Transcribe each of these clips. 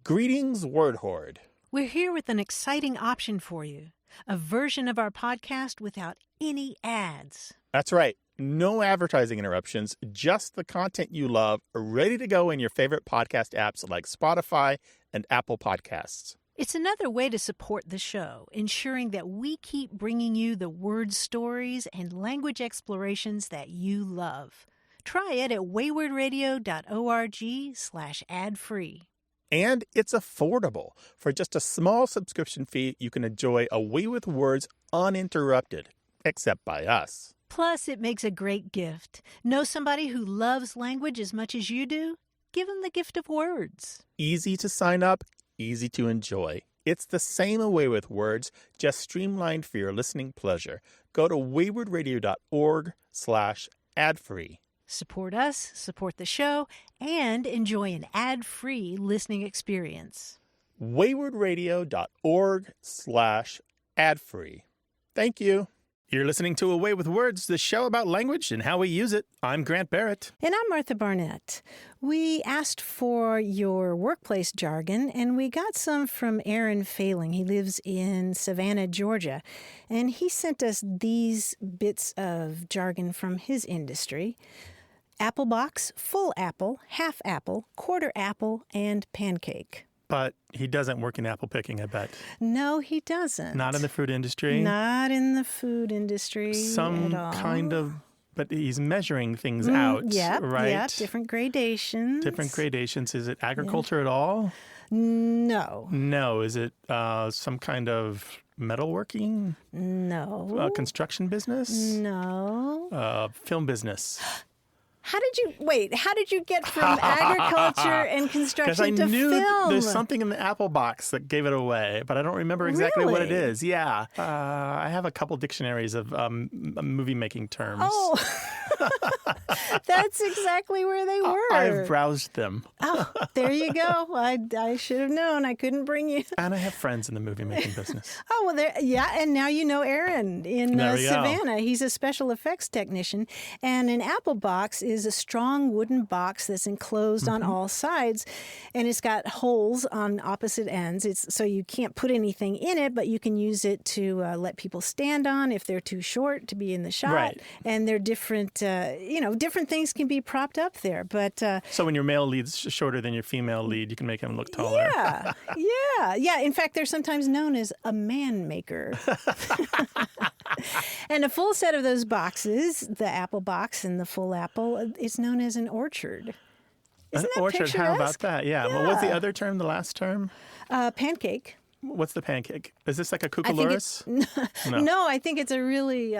Greetings, Word Horde. We're here with an exciting option for you, a version of our podcast without any ads. That's right. No advertising interruptions, just the content you love, ready to go in your favorite podcast apps like Spotify and Apple Podcasts. It's another way to support the show, ensuring that we keep bringing you the word stories and language explorations that you love. Try it at waywardradio.org/ad-free. And it's affordable. For just a small subscription fee, you can enjoy A Way with Words uninterrupted, except by us. Plus, it makes a great gift. Know somebody who loves language as much as you do? Give them the gift of words. Easy to sign up, easy to enjoy. It's the same A Way with Words, just streamlined for your listening pleasure. Go to waywardradio.org/ad-free. Support us, support the show, and enjoy an ad-free listening experience. waywardradio.org/ad-free. Thank you. You're listening to A Way with Words, the show about language and how we use it. I'm Grant Barrett. And I'm Martha Barnett. We asked for your workplace jargon, and we got some from Aaron Failing. He lives in Savannah, Georgia. And he sent us these bits of jargon from his industry. Apple box, full apple, half apple, quarter apple, and pancake. But he doesn't work in apple picking, I bet. No, he doesn't. Not in the food industry? Not in the food industry Some at all. kind of, but he's measuring things out, right? Yeah, different gradations. Different gradations. Is it agriculture at all? No. No. Is it some kind of metalworking? No. Construction business? No. Film business? How did you get from agriculture and construction to film? Because I knew there's something in the apple box that gave it away, but I don't remember exactly what it is. Yeah. I have a couple dictionaries of movie-making terms. Oh, that's exactly where they were. I've browsed them. Oh, there you go. I should have known. I couldn't bring you. And I have friends in the movie-making business. Oh, well, and now you know Aaron in Savannah. He's a special effects technician, and an apple box is a strong wooden box that's enclosed on all sides, and it's got holes on opposite ends. So you can't put anything in it, but you can use it to let people stand on if they're too short to be in the shot. Right. And they're different, different things can be propped up there. But so when your male lead's shorter than your female lead, you can make him look taller. Yeah. In fact, they're sometimes known as a man maker. And a full set of those boxes, the apple box and the full apple, it's known as an orchard. Isn't that orchard, picturesque? how about that? Yeah. Well, what's the other term, the last term? Pancake. What's the pancake? Is this like a kookalurus? No, I think it's a really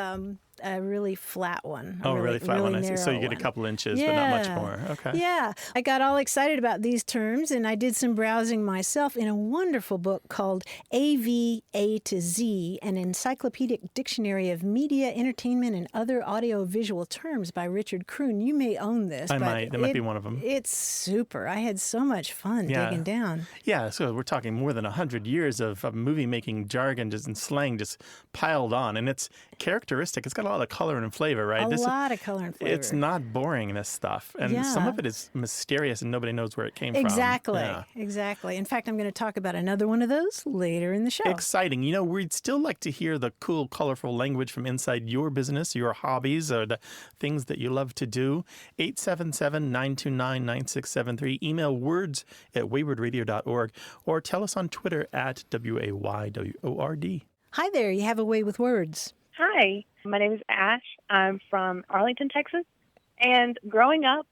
flat one. Really flat one. I see. So you get a couple inches, but not much more. Okay. Yeah. I got all excited about these terms, and I did some browsing myself in a wonderful book called AV A to Z, an encyclopedic dictionary of media, entertainment, and other audio-visual terms by Richard Kroon. You may own this. I might. That might be one of them. It's super. I had so much fun digging down. Yeah. So we're talking more than 100 years of movie-making jargon and slang just piled on, and it's characteristic. It's got a lot of color and flavor, right? A lot of color and flavor. It's not boring, this stuff. And some of it is mysterious and nobody knows where it came from. Exactly. In fact, I'm going to talk about another one of those later in the show. Exciting. We'd still like to hear the cool, colorful language from inside your business, your hobbies, or the things that you love to do. 877-929-9673. Email words@waywardradio.org or tell us on Twitter @WAYWORD. Hi there. You have a way with words. Hi, my name is Ash. I'm from Arlington, Texas. And growing up,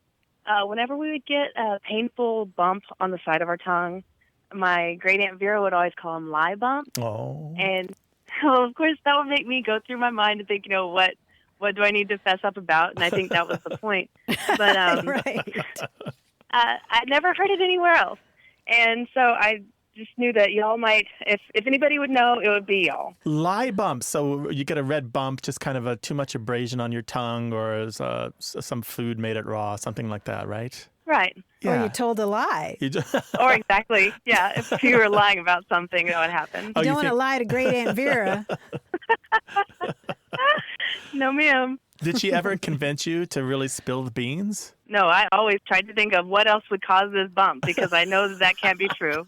whenever we would get a painful bump on the side of our tongue, my great Aunt Vera would always call them lie bump. Oh. And so, of course, that would make me go through my mind and think, what do I need to fess up about? And I think that was the point. But I never heard it anywhere else. And so I just knew that y'all might, if anybody would know, it would be y'all. Lie bump. So you get a red bump, just kind of too much abrasion on your tongue, or some food made it raw, something like that, right? Right. Yeah. Or you told a lie. Or exactly. Yeah. If you were lying about something, that would happen. You don't want to lie to great Aunt Vera. No, ma'am. Did she ever convince you to really spill the beans? No, I always tried to think of what else would cause this bump because I know that can't be true.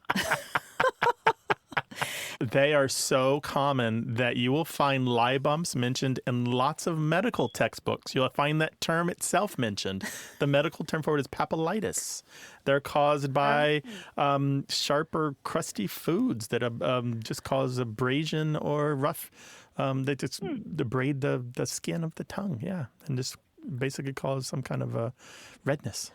They are so common that you will find lie bumps mentioned in lots of medical textbooks. You'll find that term itself mentioned. The medical term for it is papillitis. They're caused by sharp or crusty foods that just cause abrasion or rough. They just debride the skin of the tongue, and just basically cause some kind of redness,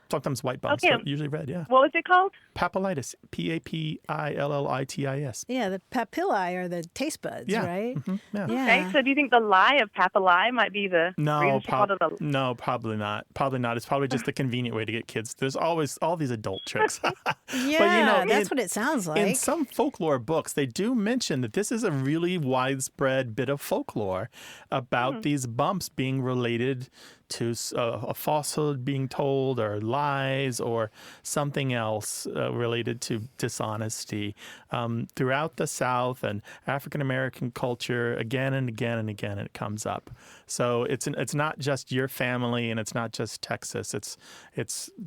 Sometimes white bumps, but usually red, What was it called? Papillitis, Papillitis. Yeah, the papillae are the taste buds, right? Mm-hmm. Yeah. Okay, so do you think the lie of papilli might be the reason she called it a... No, probably not. Probably not. It's probably just a convenient way to get kids. There's always all these adult tricks. That's what it sounds like. In some folklore books, they do mention that this is a really widespread bit of folklore about these bumps being related to a falsehood being told or lies or something else related to dishonesty. Throughout the South and African American culture, again and again and again, it comes up. So it's not just your family and it's not just Texas. It's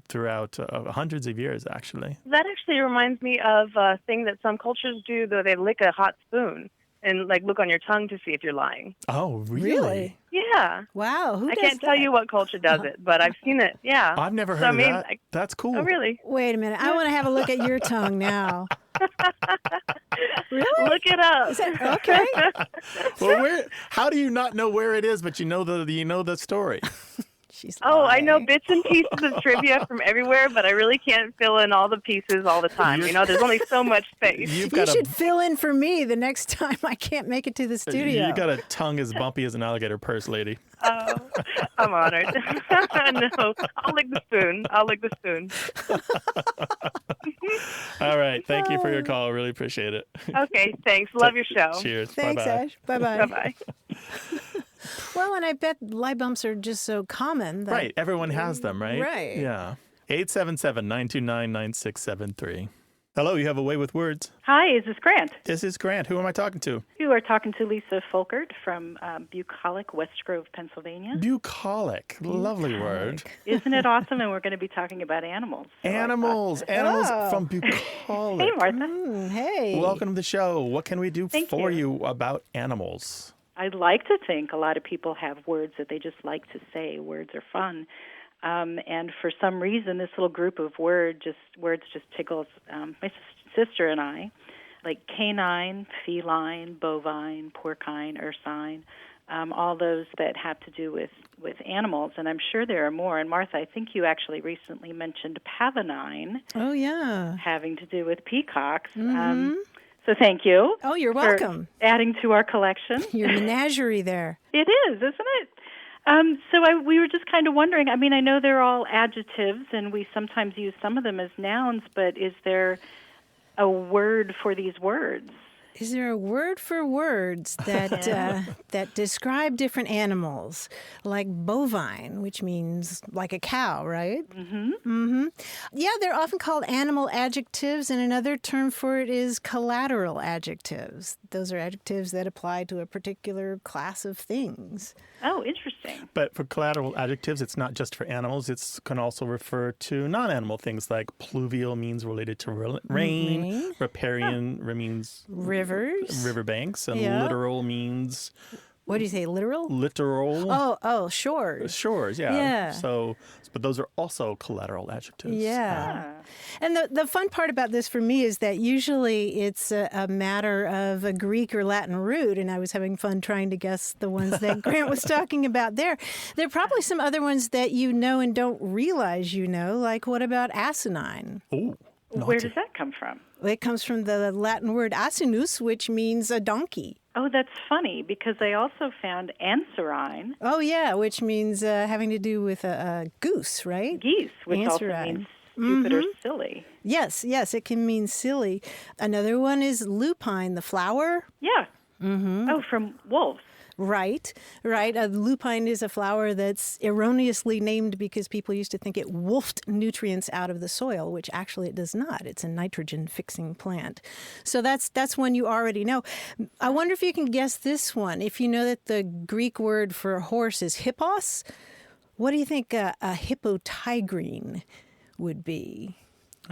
throughout hundreds of years, actually. That actually reminds me of a thing that some cultures do, though. They lick a hot spoon and look on your tongue to see if you're lying. Oh, really? Yeah. Wow. I can't tell you what culture does it, but I've seen it. Yeah. I've never heard of that. That's cool. Oh, really? Wait a minute. I want to have a look at your tongue now. Really? Look it up. Okay. Well, how do you not know where it is, but you know the story? I know bits and pieces of trivia from everywhere, but I really can't fill in all the pieces all the time. There's only so much space. You should fill in for me the next time I can't make it to the studio. You got a tongue as bumpy as an alligator purse, lady. Oh, I'm honored. No, I'll lick the spoon. All right. Thank you for your call. Really appreciate it. Okay, thanks. Love your show. Cheers. Thanks, Bye-bye. Ash. Bye-bye. Bye-bye. Well, and I bet lie bumps are just so common. Right. Everyone has them, right? Right. Yeah. 877-929-9673. Hello, you have a way with words. Hi, is this Grant? This is Grant. Who am I talking to? You are talking to Lisa Folkert from Bucolic, West Grove, Pennsylvania. Bucolic. Lovely word. Isn't it awesome? And we're going to be talking about animals. So Animals from Bucolic. Hey, Martha. Hey. Welcome to the show. What can we do for you about animals? I'd like to think a lot of people have words that they just like to say. Words are fun. And for some reason, this little group of words just tickles my sister and I, like canine, feline, bovine, porcine, ursine, all those that have to do with animals. And I'm sure there are more. And Martha, I think you actually recently mentioned pavonine. Oh, yeah. Having to do with peacocks. Mm-hmm. So thank you. Oh, you're welcome. For adding to our collection. Your menagerie there. It is, isn't it? We were just kind of wondering, I mean, I know they're all adjectives, and we sometimes use some of them as nouns, but is there a word for these words? Is there a word for words that that describe different animals, like bovine, which means like a cow, right? Mm-hmm. Mm-hmm. Yeah, they're often called animal adjectives, and another term for it is collateral adjectives. Those are adjectives that apply to a particular class of things. Oh, interesting. But for collateral adjectives, it's not just for animals. It can also refer to non-animal things like pluvial means related to rain. Riparian means rivers, riverbanks, and literal means... What do you say, literal? Literal. Oh, shores. Shores, yeah. So, but those are also collateral adjectives. Yeah. And the fun part about this for me is that usually it's a matter of a Greek or Latin root, and I was having fun trying to guess the ones that Grant was talking about there. There are probably some other ones that you know and don't realize you know, like what about asinine? Oh. Where does that come from? It comes from the Latin word asinus, which means a donkey. Oh, that's funny, because I also found answerine. Oh, yeah, which means having to do with a goose, right? Geese, which also means stupid or silly. Yes, it can mean silly. Another one is lupine, the flower. Yeah. Mm-hmm. Oh, from wolves. Right. Lupine is a flower that's erroneously named because people used to think it wolfed nutrients out of the soil, which actually it does not. It's a nitrogen-fixing plant. So that's one you already know. I wonder if you can guess this one. If you know that the Greek word for horse is hippos, what do you think a hippotigrine would be?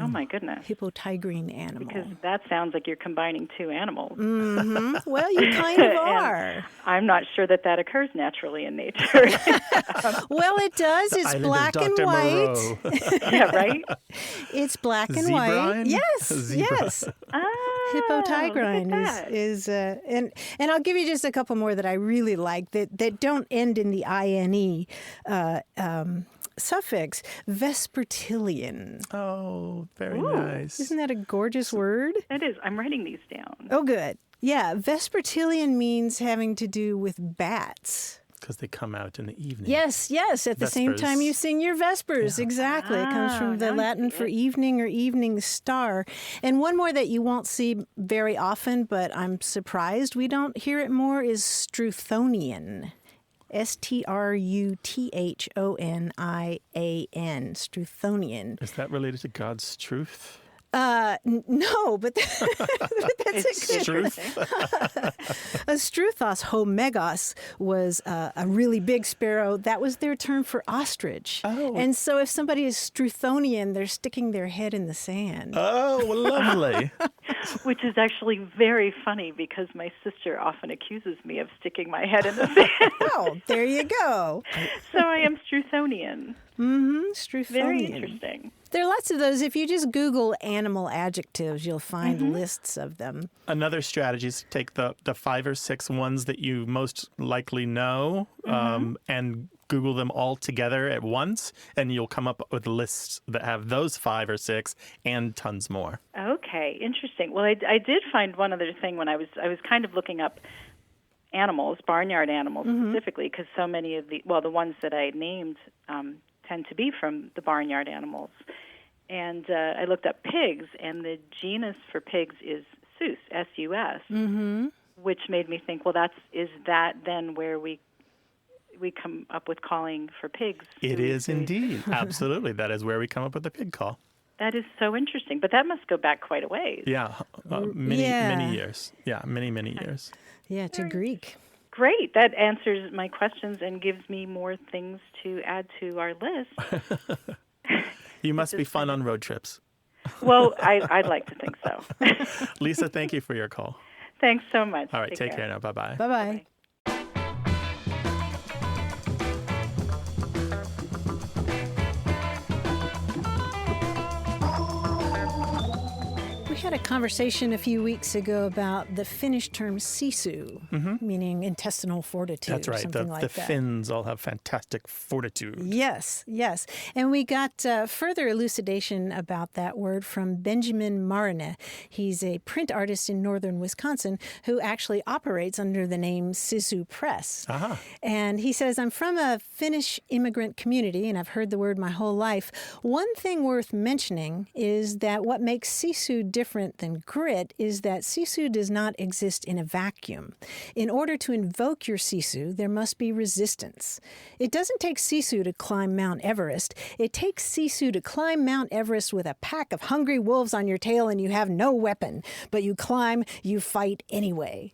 Oh, my goodness. Hippotigrine animal. Because that sounds like you're combining two animals. Mm-hmm. Well, you kind of are. I'm not sure that occurs naturally in nature. Well, it does. It's black and white. Yeah, right? It's black and Zebrine? white. Yes, yes. Hippotigrine is and I'll give you just a couple more that I really like that don't end in the ine suffix. Vespertilian. Oh, very nice. Isn't that a gorgeous word? It is. I'm writing these down. Oh, good. Yeah, vespertilian means having to do with bats. Because they come out in the evening. Yes. At the same time you sing your vespers. Yeah. Exactly. It comes from the Latin for evening or evening star. And one more that you won't see very often, but I'm surprised we don't hear it more, is Struthonian. Struthonian. Struthonian. Is that related to God's truth? No, but that's a good A struthos homegos was a really big sparrow. That was their term for ostrich. Oh. And so if somebody is Struthonian, they're sticking their head in the sand. Oh, lovely. Which is actually very funny because my sister often accuses me of sticking my head in the sand. Oh, there you go. So I am Struthonian. Mm-hmm, Struthonian. Very interesting. There are lots of those. If you just Google animal adjectives, you'll find lists of them. Another strategy is to take the 5 or 6 ones that you most likely know and Google them all together at once, and you'll come up with lists that have those 5 or 6 and tons more. Okay, interesting. Well, I did find one other thing when I was kind of looking up animals, barnyard animals specifically, because so many of the ones that I named tend to be from the barnyard animals. And I looked up pigs, and the genus for pigs is Sus, S-U-S, which made me think, well, is that then where we come up with calling for pigs? It is indeed. Absolutely. That is where we come up with the pig call. That is so interesting. But that must go back quite a ways. Yeah, many years. Yeah, many years. Yeah, to Greek. Great. That answers my questions and gives me more things to add to our list. You must be fun on road trips. Well, I'd like to think so. Lisa, thank you for your call. Thanks so much. All right, take care now. Bye-bye. Bye-bye. We had a conversation a few weeks ago about the Finnish term sisu, meaning intestinal fortitude. That's right. The Finns all have fantastic fortitude. Yes. And we got further elucidation about that word from Benjamin Marine. He's a print artist in northern Wisconsin who actually operates under the name Sisu Press. And he says, I'm from a Finnish immigrant community, and I've heard the word my whole life. One thing worth mentioning is that what makes sisu different than grit is that sisu does not exist in a vacuum. In order to invoke your sisu, there must be resistance. It doesn't take sisu to climb Mount Everest. It takes sisu to climb Mount Everest with a pack of hungry wolves on your tail and you have no weapon. But you climb, you fight anyway.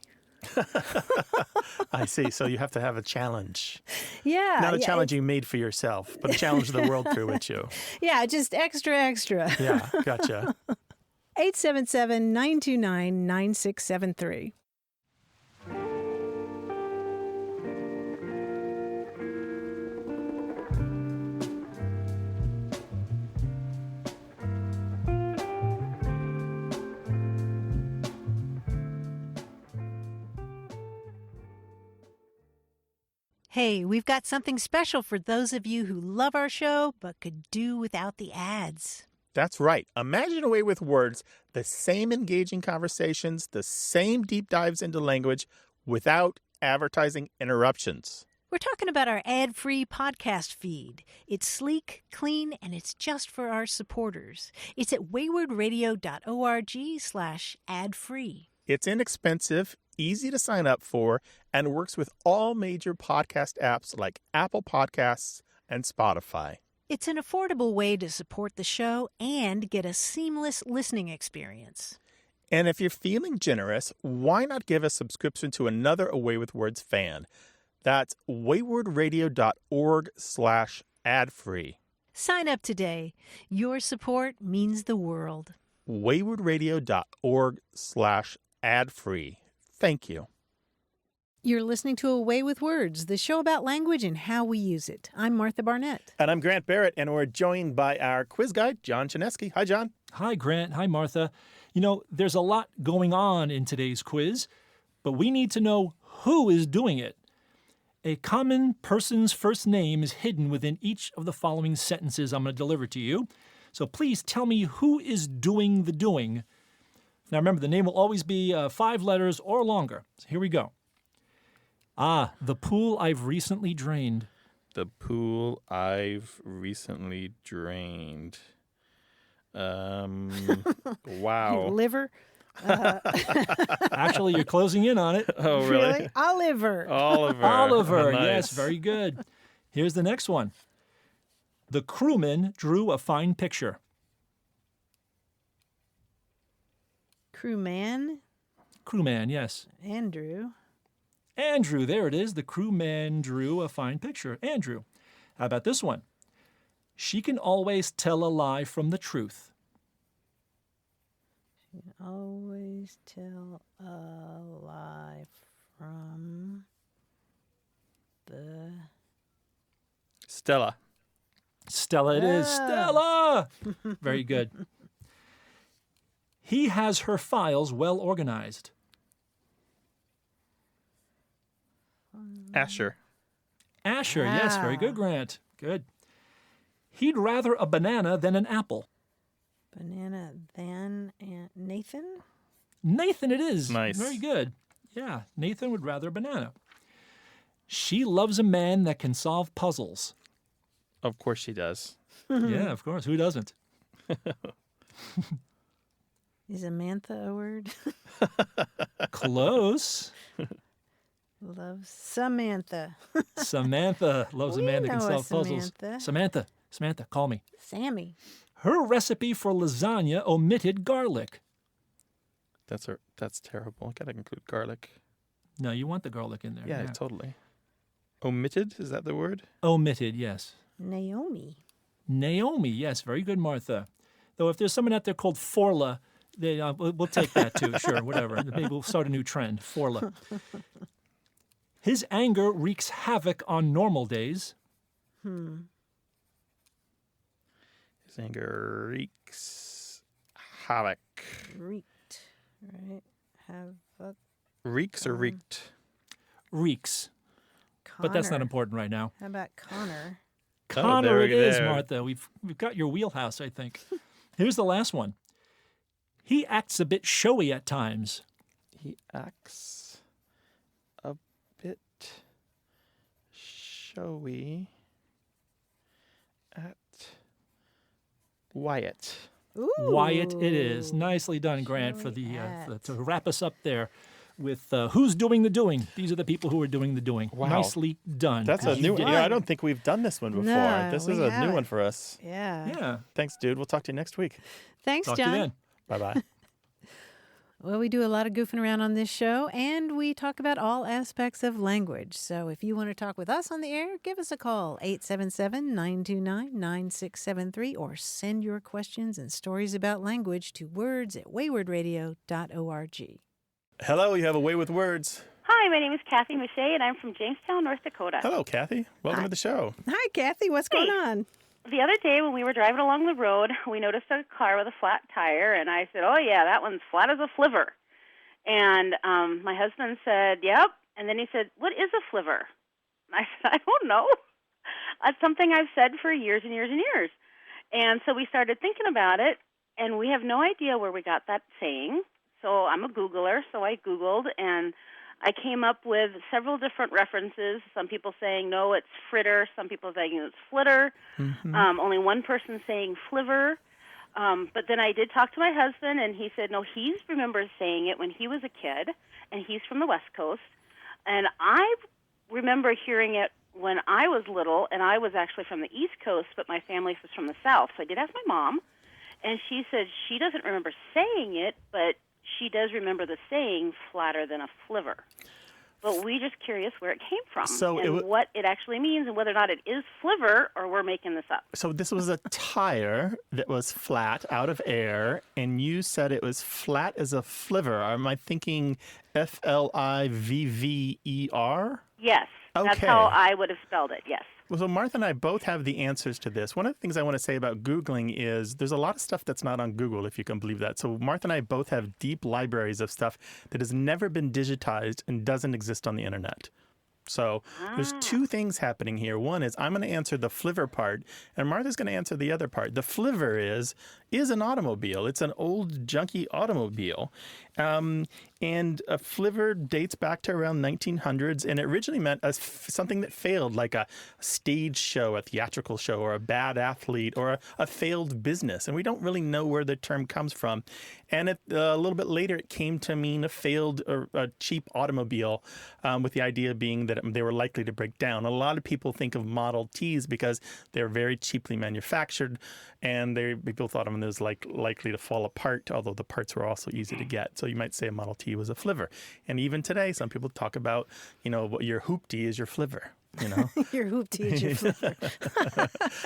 I see. So you have to have a challenge. Yeah. Not a challenge you made for yourself, but a challenge the world threw at you. Yeah, just extra. Yeah, gotcha. 877-929-9673. Hey, we've got something special for those of you who love our show but could do without the ads. That's right. Imagine a way with words, the same engaging conversations, the same deep dives into language without advertising interruptions. We're talking about our ad-free podcast feed. It's sleek, clean, and it's just for our supporters. It's at waywardradio.org/ad-free. It's inexpensive, easy to sign up for, and works with all major podcast apps like Apple Podcasts and Spotify. It's an affordable way to support the show and get a seamless listening experience. And if you're feeling generous, why not give a subscription to another Away with Words fan? That's waywardradio.org/ad-free. Sign up today. Your support means the world. waywardradio.org/ad-free. Thank you. You're listening to Away with Words, the show about language and how we use it. I'm Martha Barnett. And I'm Grant Barrett, and we're joined by our quiz guide, John Chinesky. Hi, John. Hi, Grant. Hi, Martha. You know, there's a lot going on in today's quiz, but we need to know who is doing it. A common person's first name is hidden within each of the following sentences I'm going to deliver to you. So please tell me who is doing the doing. Now remember, the name will always be 5 letters or longer. So here we go. The pool I've recently drained. The pool I've recently drained. Wow. Liver? Actually, you're closing in on it. Oh, really? Oliver. Oliver, Nice. yes, very good. Here's the next one. The crewman drew a fine picture. Crewman? Crewman, yes. Andrew. Andrew, there it is. The crewman drew a fine picture. Andrew. How about this one? She can always tell a lie from the truth. Always tell a lie from the... Stella. Stella it is. Stella! Very good. He has her files well organized. Asher. Asher, yes, very good, Grant. Good. He'd rather a banana than an apple. Banana than Nathan? Nathan it is. Nice. Very good. Yeah, Nathan would rather a banana. She loves a man that can solve puzzles. Of course she does. Yeah, of course. Who doesn't? Is Samantha a word? Close. Loves Samantha. Samantha loves a We man that can know a solve puzzles. Samantha. Samantha, call me. Sammy. Her recipe for lasagna omitted garlic. That's terrible. Gotta include garlic. No, you want the garlic in there. Yeah, totally. Omitted? Is that the word? Omitted, yes. Naomi. Naomi, yes. Very good, Martha. Though if there's someone out there called Forla, we'll take that too. Sure, whatever. Maybe we'll start a new trend. Forla. His anger wreaks havoc on normal days. His anger wreaks havoc. Wreaked. Right? Havoc. Reeks or wreaked? Reeks. But that's not important right now. How about Connor? Connor it is, there. Martha. We've got your wheelhouse, I think. Here's the last one. He acts a bit showy at times. He acts a bit showy at Wyatt. Ooh. Wyatt it is. Nicely done, Grant, for Showy the at. to wrap us up there with who's doing the doing. These are the people who are doing the doing. Wow. Nicely done. That's a new one. I don't think we've done this one before. No, This we is a new haven't. one for us. Yeah. Yeah. Thanks, dude. We'll talk to you next week. Thanks, Talk John. to you then. Bye-bye. Well, we do a lot of goofing around on this show, and we talk about all aspects of language. So if you want to talk with us on the air, give us a call, 877-929-9673, or send your questions and stories about language to words@waywardradio.org. Hello, you have a way with words. Hi, my name is Kathy Mache, and I'm from Jamestown, North Dakota. Hello, Kathy. Welcome to the show. Hi, Kathy. What's going on? The other day when we were driving along the road, we noticed a car with a flat tire, and I said, oh, yeah, that one's flat as a flivver. And my husband said, yep. And then he said, what is a flivver? And I said, I don't know. That's something I've said for years and years and years. And so we started thinking about it, and we have no idea where we got that saying. So I'm a Googler, so I Googled, and I came up with several different references. Some people saying, no, it's fritter. Some people saying it's flitter. Mm-hmm. Only one person saying flivver. But then I did talk to my husband, and he said, no, he remembers saying it when he was a kid, and he's from the West Coast. And I remember hearing it when I was little, and I was actually from the East Coast, but my family was from the South. So I did ask my mom, and she said she doesn't remember saying it, but she does remember the saying flatter than a flivver. But we're just curious where it came from and what it actually means and whether or not it is flivver or we're making this up. So this was a tire that was flat out of air, and you said it was flat as a flivver. Am I thinking Flivver? Yes. Okay. That's how I would have spelled it, yes. Well, so Martha and I both have the answers to this. One of the things I want to say about Googling is there's a lot of stuff that's not on Google, if you can believe that. So Martha and I both have deep libraries of stuff that has never been digitized and doesn't exist on the internet. So there's two things happening here. One is I'm going to answer the flivver part, and Martha's going to answer the other part. The flivver is an automobile. It's an old, junky automobile. And a flivver dates back to around 1900s, and it originally meant something that failed, like a stage show, a theatrical show, or a bad athlete, or a failed business. And we don't really know where the term comes from. And a little bit later, it came to mean a failed or a cheap automobile, with the idea being that they were likely to break down. A lot of people think of Model Ts because they're very cheaply manufactured, and people thought of them as likely to fall apart, although the parts were also easy to get. So you might say a Model T was a flivver. And even today, some people talk about, your hoopty is your flivver. Your hoopty is your flivver.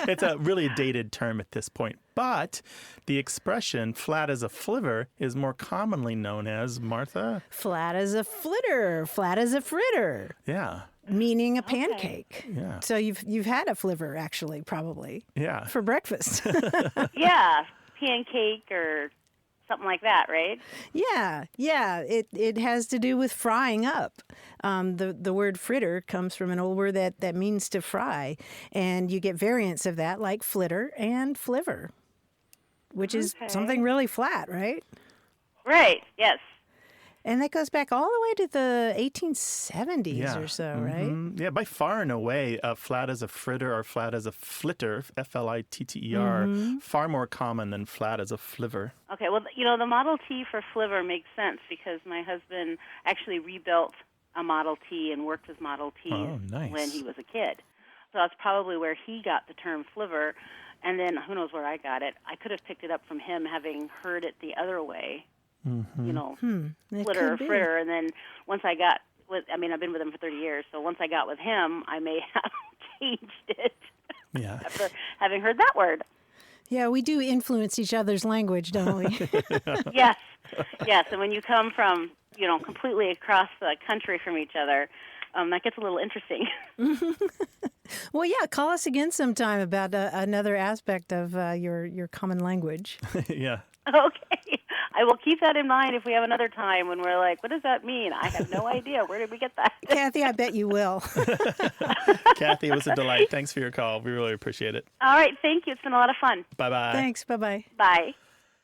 It's a really dated term at this point. But the expression flat as a flivver is more commonly known as, Martha? Flat as a flitter, flat as a fritter. Yeah. Meaning a pancake. Yeah. So you've had a flivver, actually, probably. Yeah. For breakfast. Yeah, pancake or something like that, right? Yeah. It has to do with frying up. The word fritter comes from an old word that means to fry, and you get variants of that like flitter and flivver, which is something really flat, right? Right. Yes. And that goes back all the way to the 1870s or so, right? Yeah, by far and away, flat as a fritter or flat as a flitter, F-L-I-T-T-E-R, far more common than flat as a flivver. Okay, well, the Model T for flivver makes sense because my husband actually rebuilt a Model T and worked with Model T when he was a kid. So that's probably where he got the term flivver. And then who knows where I got it. I could have picked it up from him having heard it the other way. Flitter or fritter, and then once I got I've been with him for 30 years, so once I got with him, I may have changed it after having heard that word. Yeah, we do influence each other's language, don't we? Yes, and when you come from, completely across the country from each other, that gets a little interesting. Well, yeah, call us again sometime about another aspect of your common language. Yeah. Okay. I will keep that in mind if we have another time when we're like, what does that mean? I have no idea. Where did we get that? Kathy, I bet you will. Kathy, it was a delight. Thanks for your call. We really appreciate it. All right. Thank you. It's been a lot of fun. Bye-bye. Thanks. Bye-bye. Bye.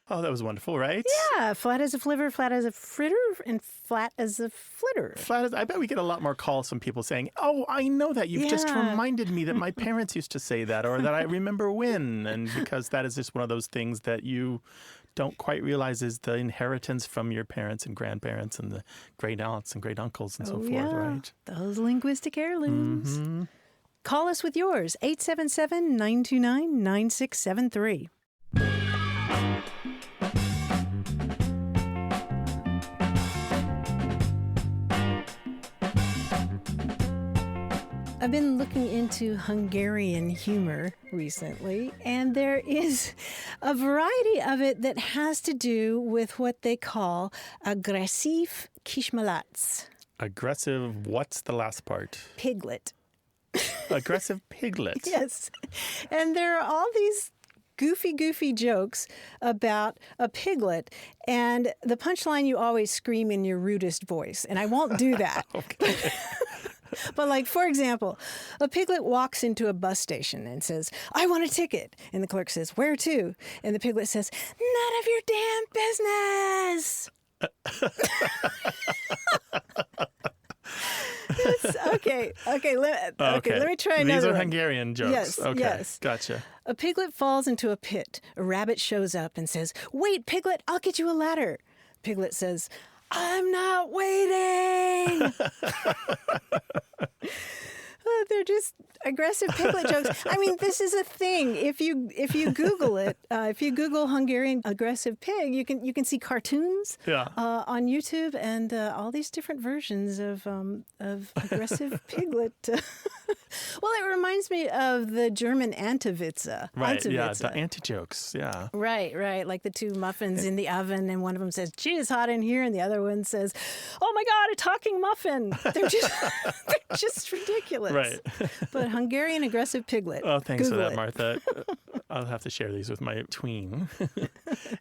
Oh, that was wonderful, right? Yeah, flat as a flivver, flat as a fritter, and flat as a flitter. I bet we get a lot more calls from people saying, oh, I know that. You've just reminded me that my parents used to say that, or that I remember when. And because that is just one of those things that you don't quite realize is the inheritance from your parents and grandparents and the great aunts and great uncles and so forth, right? Those linguistic heirlooms. Call us with yours, 877-929-9673. I've been looking into Hungarian humor recently, and there is a variety of it that has to do with what they call aggressiv kismalats. Aggressive, what's the last part? Piglet. Aggressive piglet. Yes. And there are all these goofy jokes about a piglet, and the punchline, you always scream in your rudest voice, and I won't do that. Okay. But for example, a piglet walks into a bus station and says, I want a ticket. And the clerk says, where to? And the piglet says, none of your damn business. It's Okay. Let me try another These are one. Hungarian jokes. Yes, Okay. yes. Gotcha. A piglet falls into a pit. A rabbit shows up and says, "Wait, Piglet, I'll get you a ladder." Piglet says, "I'm not waiting." They're just aggressive piglet jokes. I mean, this is a thing. If you Google it, if you Google Hungarian aggressive pig, you can see cartoons on YouTube and all these different versions of aggressive piglet. Well, it reminds me of the German Antewitze. Right, yeah, the anti-jokes, yeah. Right. Like the two muffins in the oven, and one of them says, "Gee, it's hot in here," and the other one says, "Oh my God, a talking muffin." They're just ridiculous. Right. But Hungarian aggressive piglet. Oh, thanks Google for that, Martha. I'll have to share these with my tween.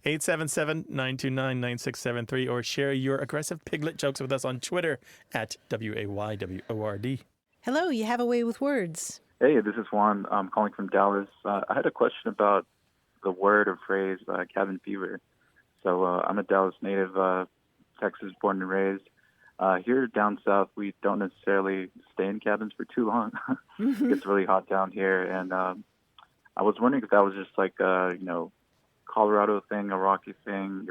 877-929-9673, or share your aggressive piglet jokes with us on Twitter at WAYWORD. Hello, you have a way with words. Hey, this is Juan. I'm calling from Dallas. I had a question about the word or phrase cabin fever. So I'm a Dallas native, Texas born and raised. Here down south, we don't necessarily stay in cabins for too long. It gets really hot down here, and I was wondering if that was just like Colorado thing, a Rocky thing.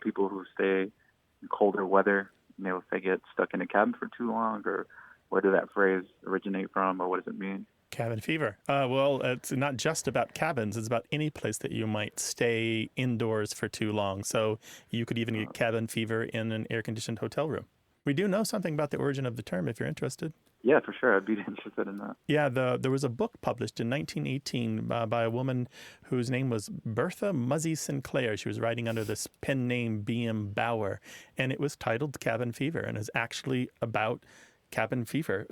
People who stay in colder weather, if they get stuck in a cabin for too long, or where did that phrase originate from, or what does it mean? Cabin fever. Well, it's not just about cabins. It's about any place that you might stay indoors for too long. So you could even get cabin fever in an air-conditioned hotel room. We do know something about the origin of the term, if you're interested. Yeah, for sure. I'd be interested in that. Yeah, there was a book published in 1918 by a woman whose name was Bertha Muzzy Sinclair. She was writing under this pen name B.M. Bauer, and it was titled Cabin Fever, and is actually about cabin fever.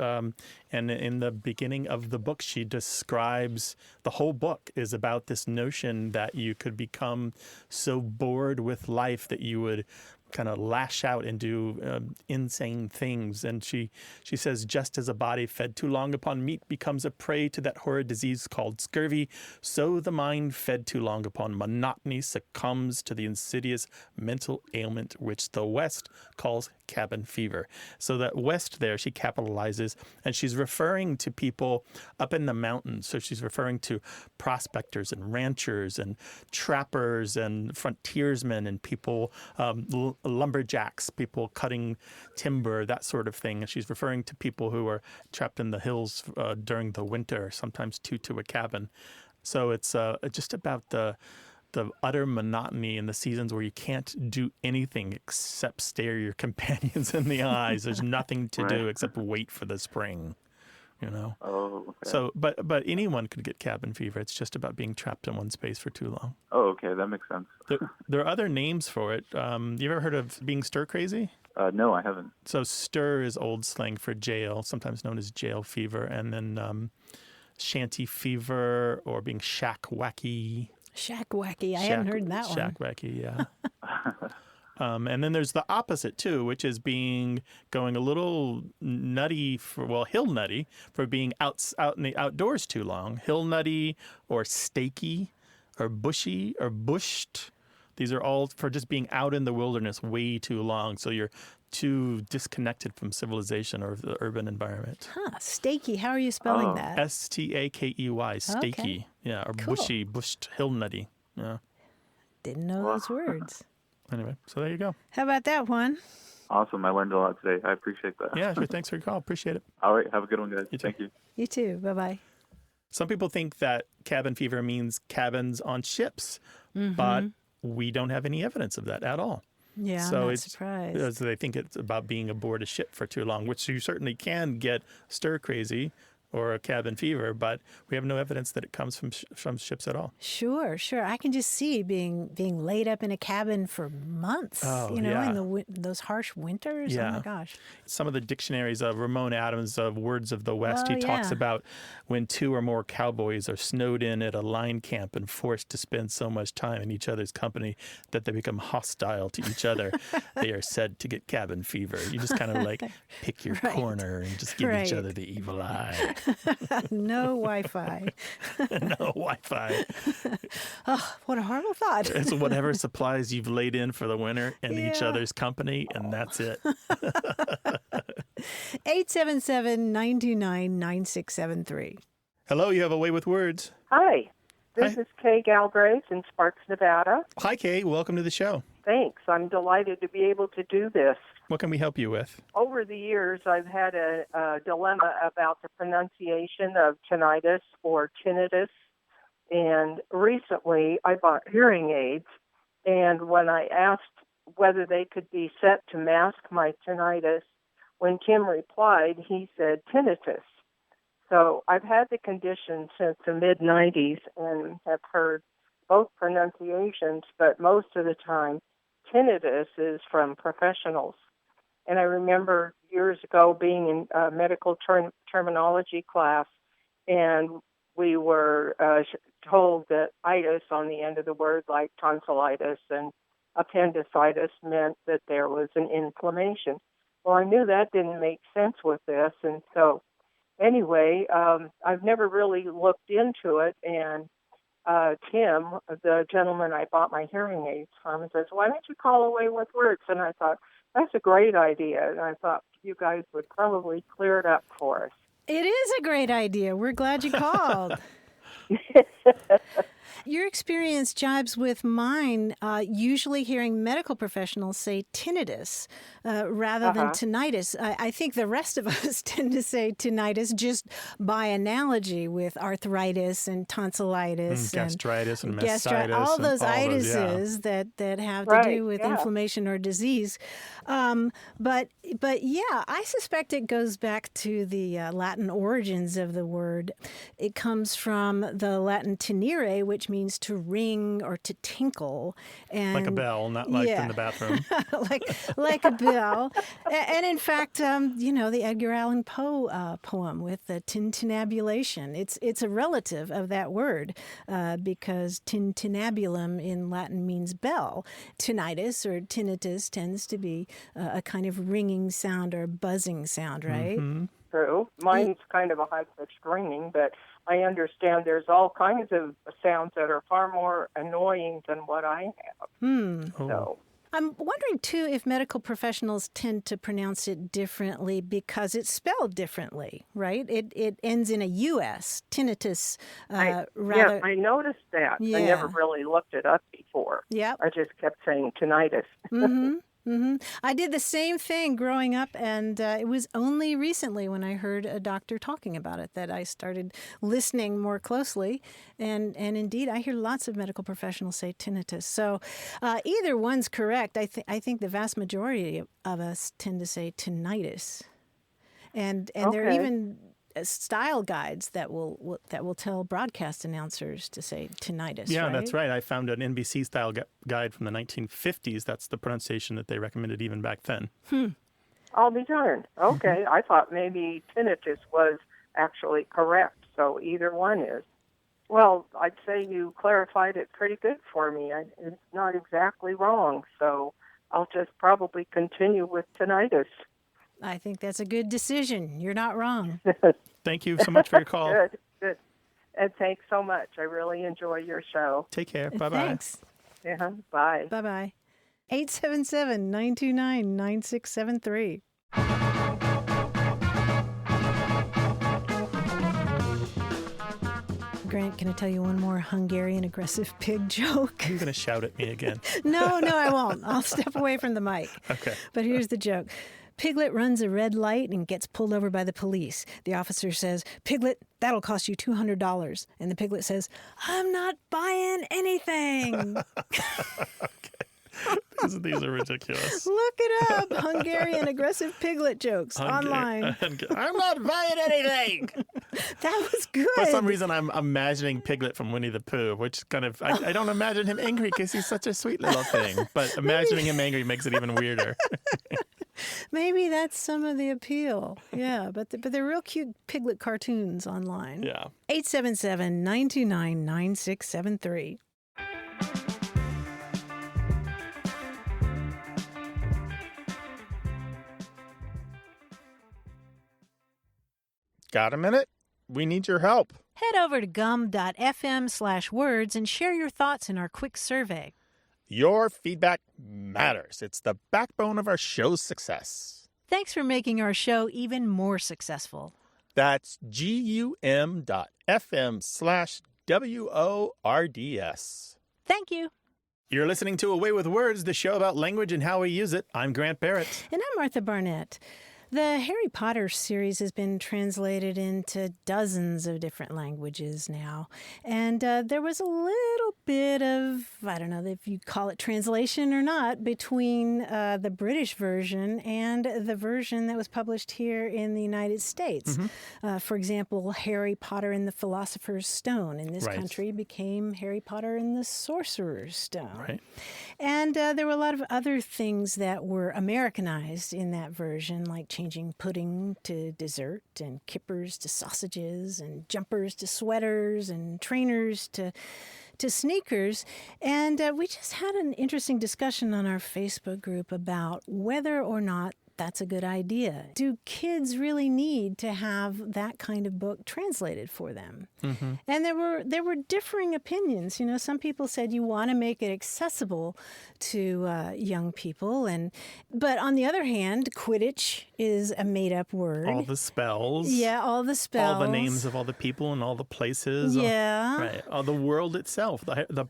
And in the beginning of the book, she describes, the whole book is about this notion that you could become so bored with life that you would kind of lash out and do insane things. And she says, just as a body fed too long upon meat becomes a prey to that horrid disease called scurvy, so the mind fed too long upon monotony succumbs to the insidious mental ailment which the West calls cabin fever. So that West there, she capitalizes, and she's referring to people up in the mountains. So she's referring to prospectors and ranchers and trappers and frontiersmen and people, lumberjacks, people cutting timber, that sort of thing. And she's referring to people who are trapped in the hills during the winter, sometimes to a cabin. So it's just about the utter monotony in the seasons where you can't do anything except stare your companions in the eyes. There's nothing to do except wait for the spring. Oh, okay. So, but anyone could get cabin fever. It's just about being trapped in one space for too long. Oh, okay. That makes sense. There are other names for it. You ever heard of being stir crazy? No, I haven't. So stir is old slang for jail, sometimes known as jail fever. And then shanty fever, or being shack wacky. Shack wacky. I haven't heard that one. Shack wacky, yeah. And then there's the opposite too, which is going a little nutty hill nutty for being out in the outdoors too long. Hill nutty, or steaky, or bushy, or bushed. These are all for just being out in the wilderness way too long. So you're too disconnected from civilization or the urban environment. Steaky. How are you spelling that? Stakey, steaky. Okay. Yeah, or Cool. bushy, bushed, hill nutty. Yeah. Didn't know those words. Anyway, so there you go. How about that one? Awesome. I learned a lot today. I appreciate that. Yeah, sure. Thanks for your call. Appreciate it. All right. Have a good one, guys. You too. Thank you. You too. Bye-bye. Some people think that cabin fever means cabins on ships, but we don't have any evidence of that at all. Yeah, So I'm not it's- surprised. So they think it's about being aboard a ship for too long, which you certainly can get stir crazy or a cabin fever, but we have no evidence that it comes from ships at all. Sure. I can just see being laid up in a cabin for months, in those harsh winters. Yeah. Oh, my gosh. Some of the dictionaries of Ramon Adams of Words of the West, Oh, he talks yeah. about when two or more cowboys are snowed in at a line camp and forced to spend so much time in each other's company that they become hostile to each other. They are said to get cabin fever. You just kind of like pick your Right. corner and just give each Right. other the evil eye. No Wi-Fi. No Wi-Fi. What a horrible thought. It's whatever supplies you've laid in for the winter in each Yeah. other's company, and that's it. 877-929-9673. Hello, you have a way with words. Hi, this Hi. is Kay Galbraith in Sparks, Nevada. Hi, Kay. Welcome to the show. Thanks. I'm delighted to be able to do this. What can we help you with? Over the years, I've had a dilemma about the pronunciation of tinnitus or tinnitus. And recently, I bought hearing aids. And when I asked whether they could be set to mask my tinnitus, when Tim replied, he said tinnitus. So I've had the condition since the mid-'90s and have heard both pronunciations, but most of the time, tinnitus is from professionals. And I remember years ago being in a medical terminology class, and we were told that itis on the end of the word, like tonsillitis and appendicitis, meant that there was an inflammation. Well, I knew that didn't make sense with this, and so anyway, I've never really looked into it, and Tim, the gentleman I bought my hearing aids from, says, why don't you call Away with Words? And I thought, that's a great idea, and I thought you guys would probably clear it up for us. It is a great idea. We're glad you called. Your experience jibes with mine, usually hearing medical professionals say tinnitus rather than tinnitus. I think the rest of us tend to say tinnitus just by analogy with arthritis and tonsillitis. Gastritis and mastitis. All those itises that have to do with inflammation or disease. But yeah, I suspect it goes back to the Latin origins of the word. It comes from the Latin tinere, which means to ring or to tinkle. And like a bell, not like in the bathroom. like a bell. And in fact, the Edgar Allan Poe poem with the tintinnabulation, it's a relative of that word because tintinnabulum in Latin means bell. Tinnitus or tinnitus tends to be a kind of ringing sound or buzzing sound, right? Mm-hmm. True. Mine's kind of a high-pitched ringing, but I understand there's all kinds of sounds that are far more annoying than what I have. So I'm wondering, too, if medical professionals tend to pronounce it differently because it's spelled differently, right? It ends in a U.S., tinnitus. Yeah, I noticed that. Yeah. I never really looked it up before. Yep. I just kept saying tinnitus. I did the same thing growing up, and it was only recently when I heard a doctor talking about it that I started listening more closely. And indeed, I hear lots of medical professionals say tinnitus. So either one's correct. I think the vast majority of us tend to say tinnitus. And there are even style guides that will tell broadcast announcers to say tinnitus. Yeah, right? that's right. I found an NBC style guide from the 1950s. That's the pronunciation that they recommended even back then. I'll be darned. Okay, I thought maybe tinnitus was actually correct, so either one is. Well, I'd say you clarified it pretty good for me. It's not exactly wrong, so I'll just probably continue with tinnitus. I think that's a good decision. You're not wrong. Thank you so much for your call. Good. And thanks so much. I really enjoy your show. Take care. Bye-bye. Thanks. Bye. Bye-bye. 877-929-9673. Grant, can I tell you one more Hungarian aggressive pig joke? Are you going to shout at me again? No, I won't. I'll step away from the mic. Okay. But here's the joke. Piglet runs a red light and gets pulled over by the police. The officer says, "Piglet, that'll cost you $200. And the piglet says, "I'm not buying anything." These are ridiculous. Look it up. Hungarian aggressive piglet jokes online. I'm not buying anything. That was good. For some reason, I'm imagining Piglet from Winnie the Pooh, which kind of, I don't imagine him angry because he's such a sweet little thing. But imagining him angry makes it even weirder. Maybe that's some of the appeal. Yeah, but they're real cute Piglet cartoons online. Yeah. 877-929-9673. Got a minute? We need your help. Head over to gum.fm/words and share your thoughts in our quick survey. Your feedback matters. It's the backbone of our show's success. Thanks for making our show even more successful. That's GUM.FM/WORDS. Thank you. You're listening to Away with Words, the show about language and how we use it. I'm Grant Barrett. And I'm Martha Barnett. The Harry Potter series has been translated into dozens of different languages now. And there was a little bit of, I don't know if you call it translation or not, between the British version and the version that was published here in the United States. For example, Harry Potter and the Philosopher's Stone in this country became Harry Potter and the Sorcerer's Stone. Right. And there were a lot of other things that were Americanized in that version, like changing pudding to dessert and kippers to sausages and jumpers to sweaters and trainers to sneakers. And we just had an interesting discussion on our Facebook group about whether or not that's a good idea. Do kids really need to have that kind of book translated for them? And there were differing opinions. You know, some people said you want to make it accessible to young people, but on the other hand, Quidditch is a made-up word. All the spells. Yeah, all the spells. All the names of all the people and all the places. Yeah. Right. All the world itself, the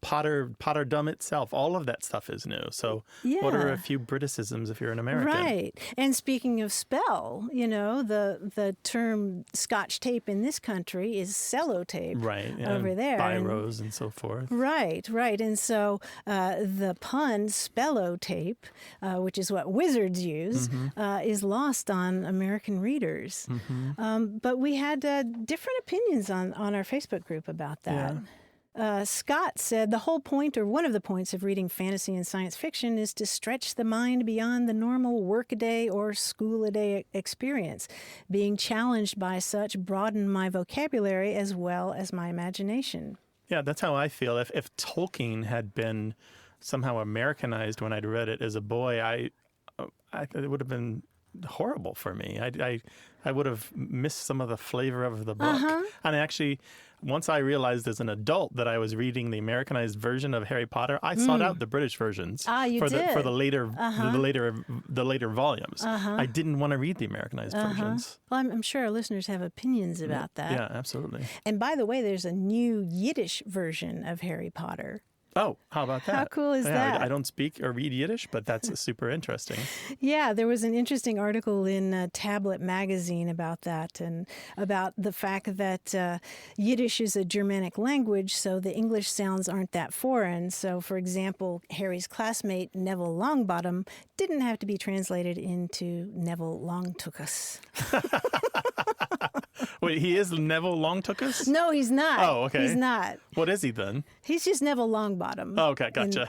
Potterdom itself, all of that stuff is new. So what are a few Briticisms if you're an American? Right. And speaking of spell, you know, the term Scotch tape in this country is sellotape over there. Biros and so forth. Right. And so the pun spellotape, which is what wizards use, is lost on American readers. But we had different opinions on our Facebook group about that. Scott said the whole point, or one of the points of reading fantasy and science fiction, is to stretch the mind beyond the normal work-a-day or school-a-day experience. Being challenged by such broadened my vocabulary as well as my imagination. Yeah, that's how I feel. If Tolkien had been somehow Americanized when I'd read it as a boy, it would have been horrible for me. I would have missed some of the flavor of the book. And actually, once I realized as an adult that I was reading the Americanized version of Harry Potter, I sought out the British versions for the later volumes. I didn't want to read the Americanized versions. Well, I'm sure our listeners have opinions about that. Yeah, absolutely. And by the way, there's a new Yiddish version of Harry Potter. Oh, how about that? How cool is that? I don't speak or read Yiddish, but that's super interesting. Yeah, there was an interesting article in Tablet magazine about that, and about the fact that Yiddish is a Germanic language, so the English sounds aren't that foreign. So, for example, Harry's classmate Neville Longbottom didn't have to be translated into Neville Longtookus. Wait, he is Neville Longtookus? No, he's not. Oh, okay. He's not. What is he then? He's just Neville Longbottom. Oh, okay, gotcha.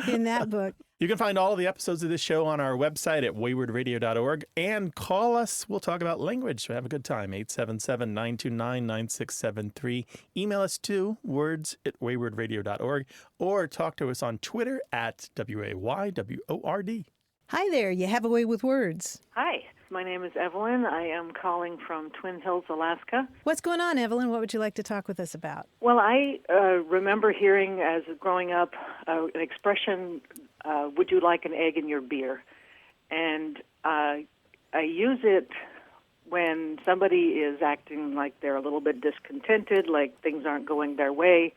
In that book. You can find all of the episodes of this show on our website at waywardradio.org, and call us. We'll talk about language. So have a good time. 877-929-9673. Email us to words@waywardradio.org, or talk to us on Twitter at WAYWORD. Hi there. You have a way with words. Hi. My name is Evelyn. I am calling from Twin Hills, Alaska. What's going on, Evelyn? What would you like to talk with us about? Well, I remember hearing as growing up an expression, would you like an egg in your beer? And I use it when somebody is acting like they're a little bit discontented, like things aren't going their way,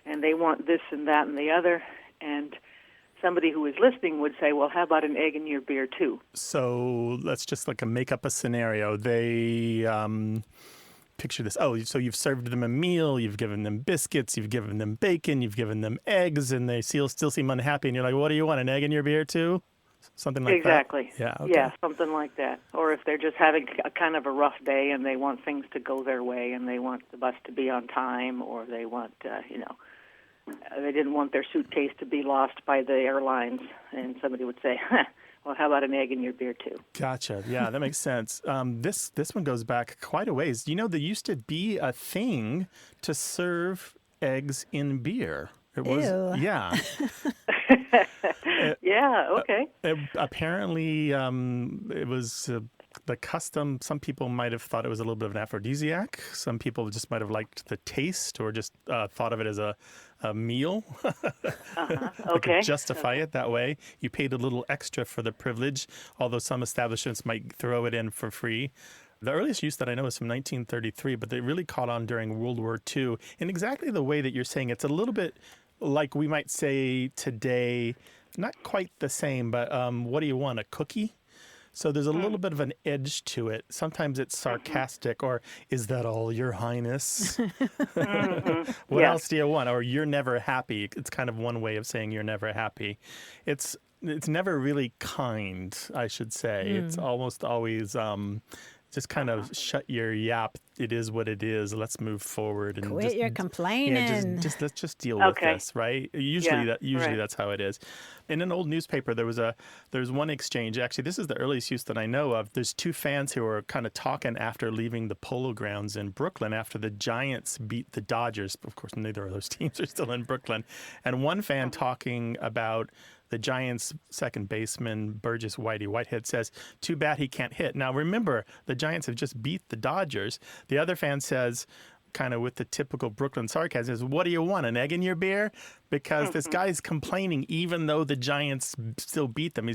and they want this and that and the other. And somebody who is listening would say, well, how about an egg in your beer, too? So let's just make up a scenario. They picture this. Oh, so you've served them a meal, you've given them biscuits, you've given them bacon, you've given them eggs, and they still seem unhappy. And you're like, what do you want, an egg in your beer, too? Something like exactly. that? Yeah, okay. Yeah, something like that. Or if they're just having a kind of a rough day and they want things to go their way and they want the bus to be on time, or they want, they didn't want their suitcase to be lost by the airlines, and somebody would say, well, how about an egg in your beer, too? Gotcha. Yeah, that makes sense. This one goes back quite a ways. You know, there used to be a thing to serve eggs in beer. It was, ew. Yeah. Yeah, okay. Apparently, it was the custom, some people might have thought it was a little bit of an aphrodisiac. Some people just might have liked the taste or just thought of it as a meal. They could justify it that way. You paid a little extra for the privilege, although some establishments might throw it in for free. The earliest use that I know is from 1933, but they really caught on during World War II in exactly the way that you're saying. It's a little bit like we might say today, not quite the same, but what do you want, a cookie? So there's a little bit of an edge to it. Sometimes it's sarcastic, or is that all, Your Highness? What else do you want? Or you're never happy. It's kind of one way of saying you're never happy. It's never really kind, I should say. It's almost always just kind of shut your yap. It is what it is. Let's move forward and quit your complaining. Yeah, let's just deal with this, right? Usually that's how it is. In an old newspaper, there's one exchange. Actually, this is the earliest use that I know of. There's two fans who are kind of talking after leaving the Polo Grounds in Brooklyn after the Giants beat the Dodgers. Of course, neither of those teams are still in Brooklyn. And one fan talking about the Giants' second baseman, Burgess Whitehead, says, "Too bad he can't hit." Now, remember, the Giants have just beat the Dodgers. The other fan says, kind of with the typical Brooklyn sarcasm, is, "What do you want, an egg in your beer?" Because this guy's complaining even though the Giants still beat them.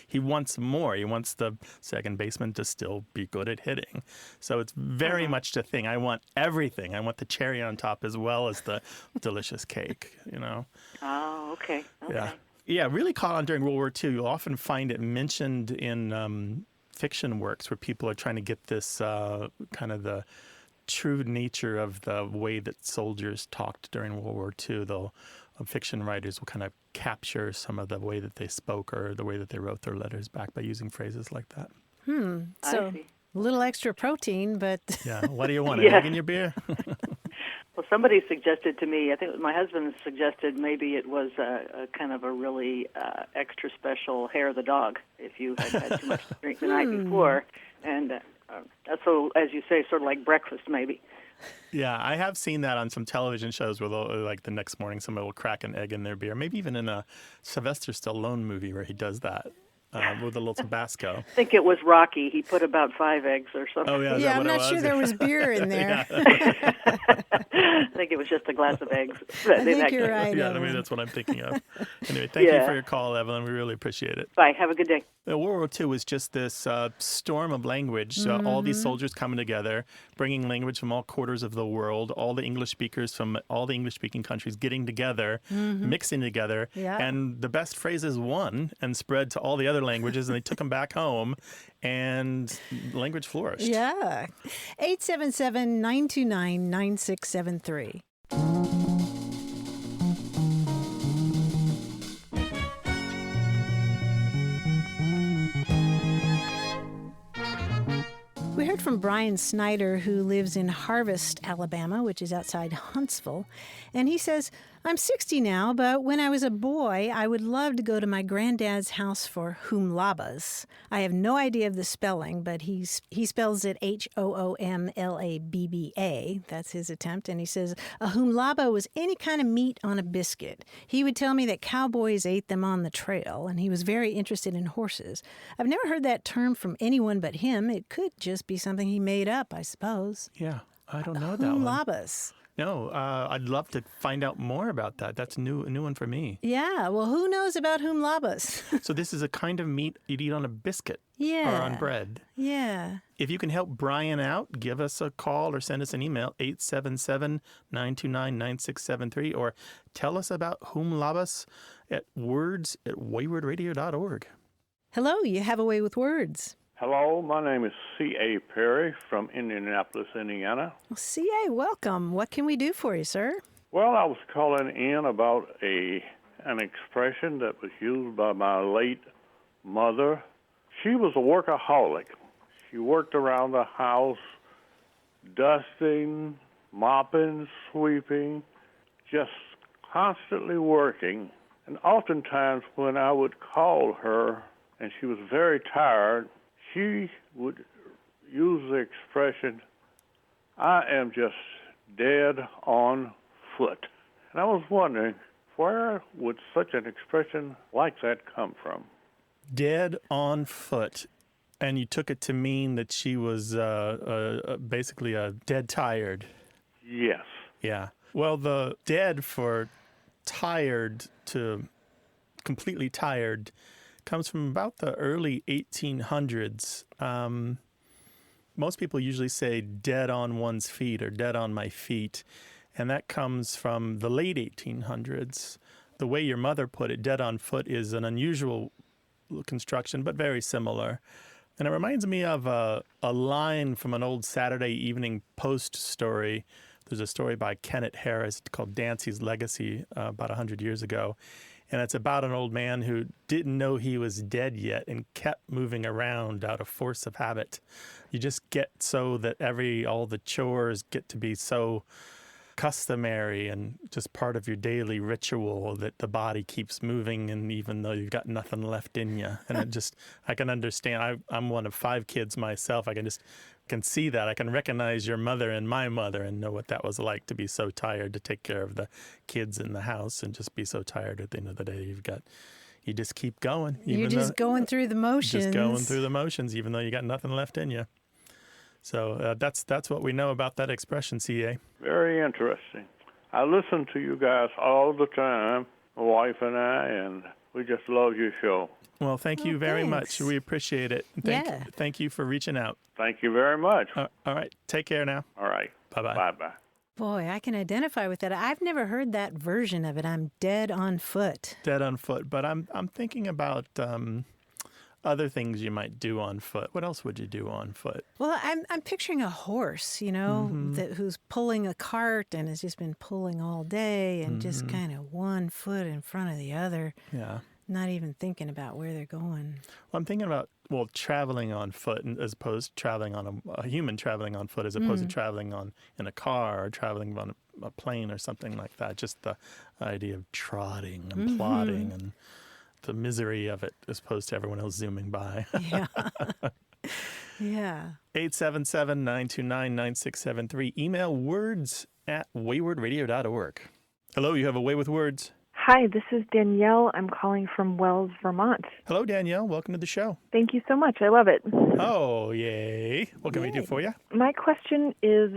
He wants more. He wants the second baseman to still be good at hitting. So it's very much the thing. I want everything. I want the cherry on top as well as the delicious cake, you know? Oh, okay. Yeah. Yeah, really caught on during World War II. You'll often find it mentioned in fiction works where people are trying to get this kind of the true nature of the way that soldiers talked during World War II. Fiction writers will kind of capture some of the way that they spoke or the way that they wrote their letters back by using phrases like that. So a little extra protein, but... Yeah, what do you want, an egg in your beer? Well, somebody suggested to me, I think my husband suggested maybe it was a kind of a really extra special hair of the dog if you had too much to drink the night before. And so, as you say, sort of like breakfast maybe. Yeah, I have seen that on some television shows where like the next morning somebody will crack an egg in their beer. Maybe even in a Sylvester Stallone movie where he does that. With a little Tabasco. I think it was Rocky. He put about 5 eggs or something. Oh, yeah, yeah, I'm not sure there was beer in there. I think it was just a glass of eggs. I think you're right. Yeah, I mean, that's what I'm thinking of. Anyway, thank you for your call, Evelyn. We really appreciate it. Bye. Have a good day. World War II was just this storm of language. All these soldiers coming together, bringing language from all quarters of the world, all the English speakers from all the English-speaking countries getting together, mixing together, and the best phrases won and spread to all the other languages, and they took them back home, and language flourished. Yeah. 877-929-9673. We heard from Brian Snyder, who lives in Harvest, Alabama, which is outside Huntsville. And he says, "I'm 60 now, but when I was a boy, I would love to go to my granddad's house for humlabas. I have no idea of the spelling, but he spells it Hoomlabba. That's his attempt. And he says, a humlaba was any kind of meat on a biscuit. He would tell me that cowboys ate them on the trail, and he was very interested in horses. I've never heard that term from anyone but him. It could just be something he made up, I suppose." Yeah, I don't know that one. Humlabas. No, I'd love to find out more about that. That's a new one for me. Yeah, well, who knows about humlabas? So this is a kind of meat you'd eat on a biscuit or on bread. Yeah. If you can help Brian out, give us a call or send us an email, 877-929-9673, or tell us about humlabas at words@waywardradio.org. Hello, you have a way with words. Hello, my name is C.A. Perry from Indianapolis, Indiana. Well, C.A., welcome. What can we do for you, sir? Well, I was calling in about an expression that was used by my late mother. She was a workaholic. She worked around the house, dusting, mopping, sweeping, just constantly working. And oftentimes when I would call her and she was very tired, she would use the expression, "I am just dead on foot." And I was wondering, where would such an expression like that come from? Dead on foot. And you took it to mean that she was basically dead tired. Yes. Yeah. Well, the dead for tired to completely tired comes from about the early 1800s. Most people usually say dead on one's feet or dead on my feet. And that comes from the late 1800s. The way your mother put it, dead on foot, is an unusual construction, but very similar. And it reminds me of a line from an old Saturday Evening Post story. There's a story by Kenneth Harris called Dancy's Legacy about 100 years ago. And it's about an old man who didn't know he was dead yet and kept moving around out of force of habit. You just get so that all the chores get to be so customary and just part of your daily ritual that the body keeps moving, and even though you've got nothing left in you. And I can understand. I'm one of 5 kids myself. I can see that. I can recognize your mother and my mother and know what that was like to be so tired to take care of the kids in the house and just be so tired at the end of the day. You just keep going. You're just going through the motions. Just going through the motions, even though you got nothing left in you. So that's what we know about that expression, CA. Very interesting. I listen to you guys all the time, my wife and I, and we just love your show. Well, thank you very much. We appreciate it. Thank you for reaching out. Thank you very much. All right. Take care now. All right. Bye-bye. Bye-bye. Boy, I can identify with that. I've never heard that version of it. I'm dead on foot. Dead on foot. But I'm thinking about other things you might do on foot. What else would you do on foot? Well, I'm picturing a horse, who's pulling a cart and has just been pulling all day and just kind of one foot in front of the other. Yeah. Not even thinking about where they're going. Well, I'm thinking about, traveling on foot as opposed to traveling on a human traveling on foot as opposed to traveling in a car or traveling on a plane or something like that. Just the idea of trotting and plodding and the misery of it as opposed to everyone else zooming by. Yeah. Yeah. 877-929-9673. Email words@waywardradio.org. Hello, you have a way with words. Hi, this is Danielle. I'm calling from Wells, Vermont. Hello, Danielle. Welcome to the show. Thank you so much. I love it. Oh, yay. What can we do for you? My question is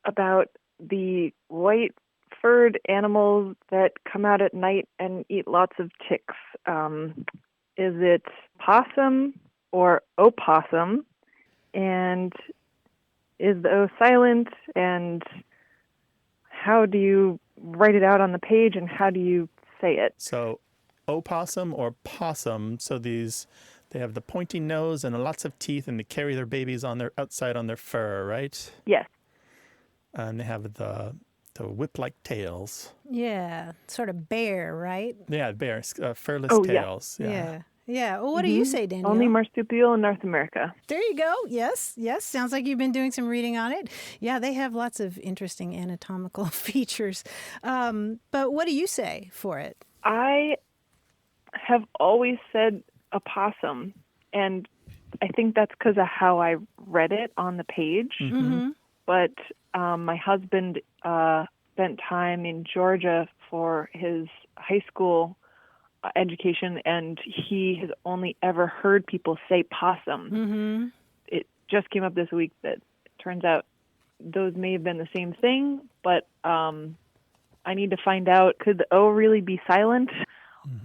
about the white furred animals that come out at night and eat lots of ticks. Is it possum or opossum? And is the O silent? And how do you write it out on the page, and how do you say it? So opossum or possum. So they have the pointy nose and lots of teeth, and they carry their babies on their fur, right? Yes. And they have the whip-like tails. Yeah, sort of bear, right? Yeah, bears, furless tails. Yeah. Yeah. Well, what do you say, Danielle? Only marsupial in North America. There you go. Yes. Sounds like you've been doing some reading on it. Yeah, they have lots of interesting anatomical features. But what do you say for it? I have always said opossum, and I think that's because of how I read it on the page. Mm-hmm. But my husband spent time in Georgia for his high school education, and he has only ever heard people say possum. Mm-hmm. It just came up this week that it turns out those may have been the same thing, but I need to find out, could the O really be silent,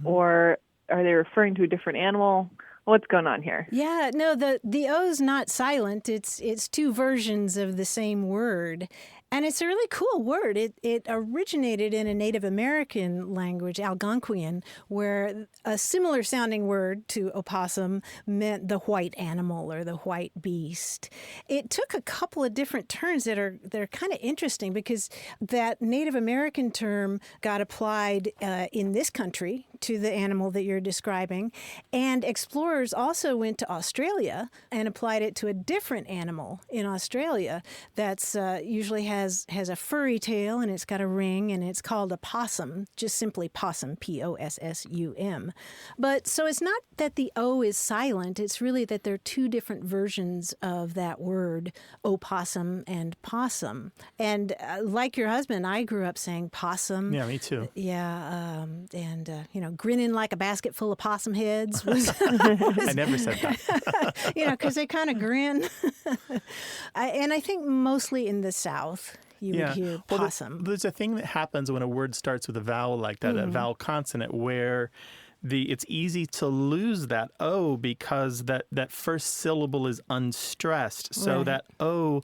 or are they referring to a different animal? What's going on here? Yeah, no, the O's not silent. It's two versions of the same word. And it's a really cool word. It originated in a Native American language, Algonquian, where a similar sounding word to opossum meant the white animal or the white beast. It took a couple of different turns that are kind of interesting, because that Native American term got applied in this country to the animal that you're describing. And explorers also went to Australia and applied it to a different animal in Australia that's usually has a furry tail and it's got a ring, and it's called a possum, just simply possum, Possum. But so it's not that the O is silent, it's really that there are two different versions of that word, opossum and possum. And like your husband, I grew up saying possum. Yeah, me too. Yeah, and grinning like a basket full of possum heads. I never said that. Because they kind of grin. And I think mostly in the South, you would hear possum. There's a thing that happens when a word starts with a vowel like that, a vowel consonant, where it's easy to lose that O because that first syllable is unstressed. So that O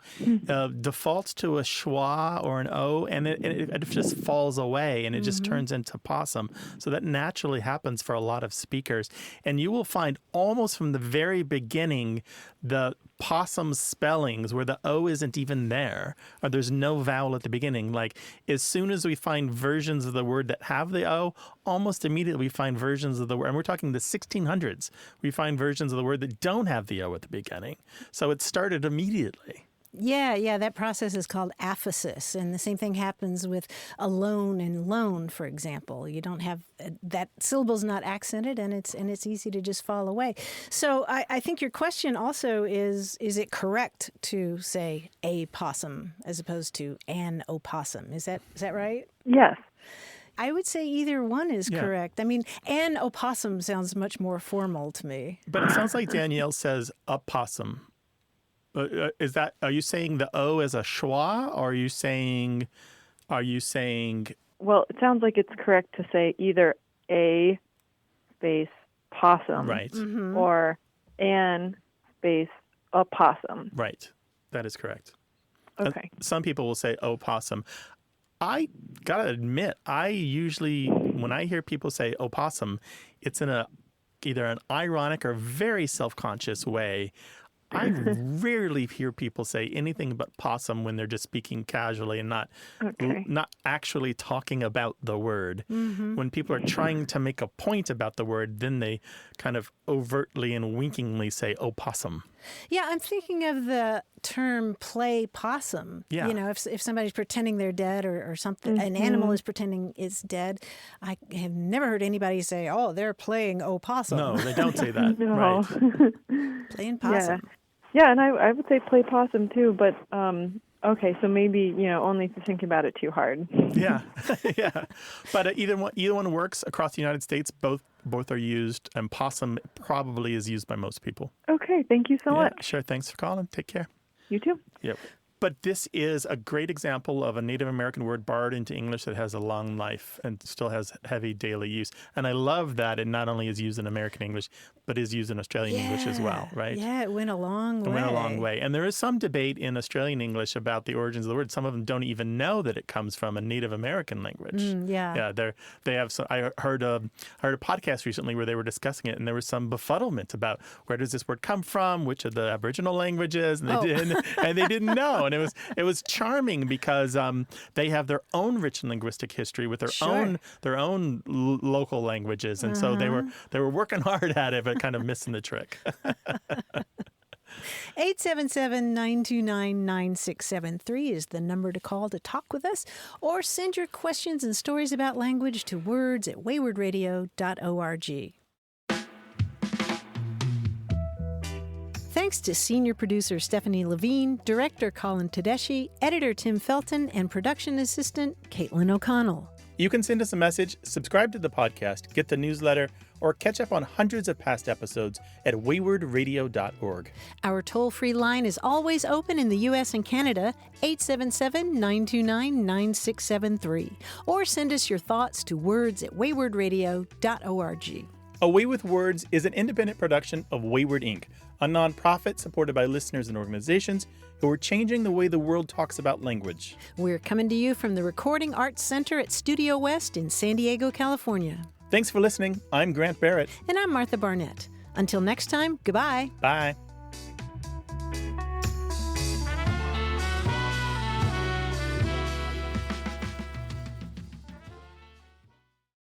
defaults to a schwa or an O, and it just falls away, and it just turns into possum. So that naturally happens for a lot of speakers. And you will find almost from the very beginning the possum spellings where the O isn't even there, or there's no vowel at the beginning. Like, as soon as we find versions of the word that have the O, almost immediately we find versions of the word, and we're talking the 1600s, we find versions of the word that don't have the O at the beginning. So it started immediately. Yeah, that process is called aphosis, and the same thing happens with alone and loan, for example. You don't have that syllable's not accented, and it's easy to just fall away. So I think your question also is it correct to say a possum as opposed to an opossum? Is that right? Yes. I would say either one is correct. I mean, an opossum sounds much more formal to me. But it sounds like Danielle says a possum. Are you saying the O as a schwa, or are you saying? Well, it sounds like it's correct to say either a space possum, right, or an space opossum. Right, that is correct. Okay. Some people will say opossum. I gotta admit, I usually, when I hear people say opossum, it's in either an ironic or very self-conscious way. I rarely hear people say anything but possum when they're just speaking casually and not actually talking about the word. When people are trying to make a point about the word, then they kind of overtly and winkingly say opossum. Yeah, I'm thinking of the term play possum. Yeah. If somebody's pretending they're dead or something, an animal is pretending it's dead. I have never heard anybody say, "Oh, they're playing opossum." No, they don't say that. No. Right. Playing possum. Yeah, and I would say play possum too, but okay, so maybe only to think about it too hard. Yeah, yeah. But either one works across the United States. Both are used, and possum probably is used by most people. Okay, thank you so much. Sure. Thanks for calling. Take care. You too. Yep. But this is a great example of a Native American word borrowed into English that has a long life and still has heavy daily use. And I love that it not only is used in American English, but is used in Australian English as well, right? Yeah, it went a long way. It went a long way. And there is some debate in Australian English about the origins of the word. Some of them don't even know that it comes from a Native American language. Yeah. They have some. I heard a podcast recently where they were discussing it, and there was some befuddlement about where does this word come from, which of the Aboriginal languages, and they didn't know. And it was charming because they have their own rich linguistic history with their own local languages, and so they were working hard at it, but kind of missing the trick. 877-929-9673 is the number to call to talk with us, or send your questions and stories about language to words@waywardradio.org. Thanks to senior producer Stephanie Levine, director Colin Tedeschi, editor Tim Felton, and production assistant Caitlin O'Connell. You can send us a message, subscribe to the podcast, get the newsletter, or catch up on hundreds of past episodes at waywardradio.org. Our toll-free line is always open in the U.S. and Canada, 877-929-9673. Or send us your thoughts to words@waywardradio.org. A Way with Words is an independent production of Wayward Inc., a nonprofit supported by listeners and organizations who are changing the way the world talks about language. We're coming to you from the Recording Arts Center at Studio West in San Diego, California. Thanks for listening. I'm Grant Barrett. And I'm Martha Barnett. Until next time, goodbye. Bye.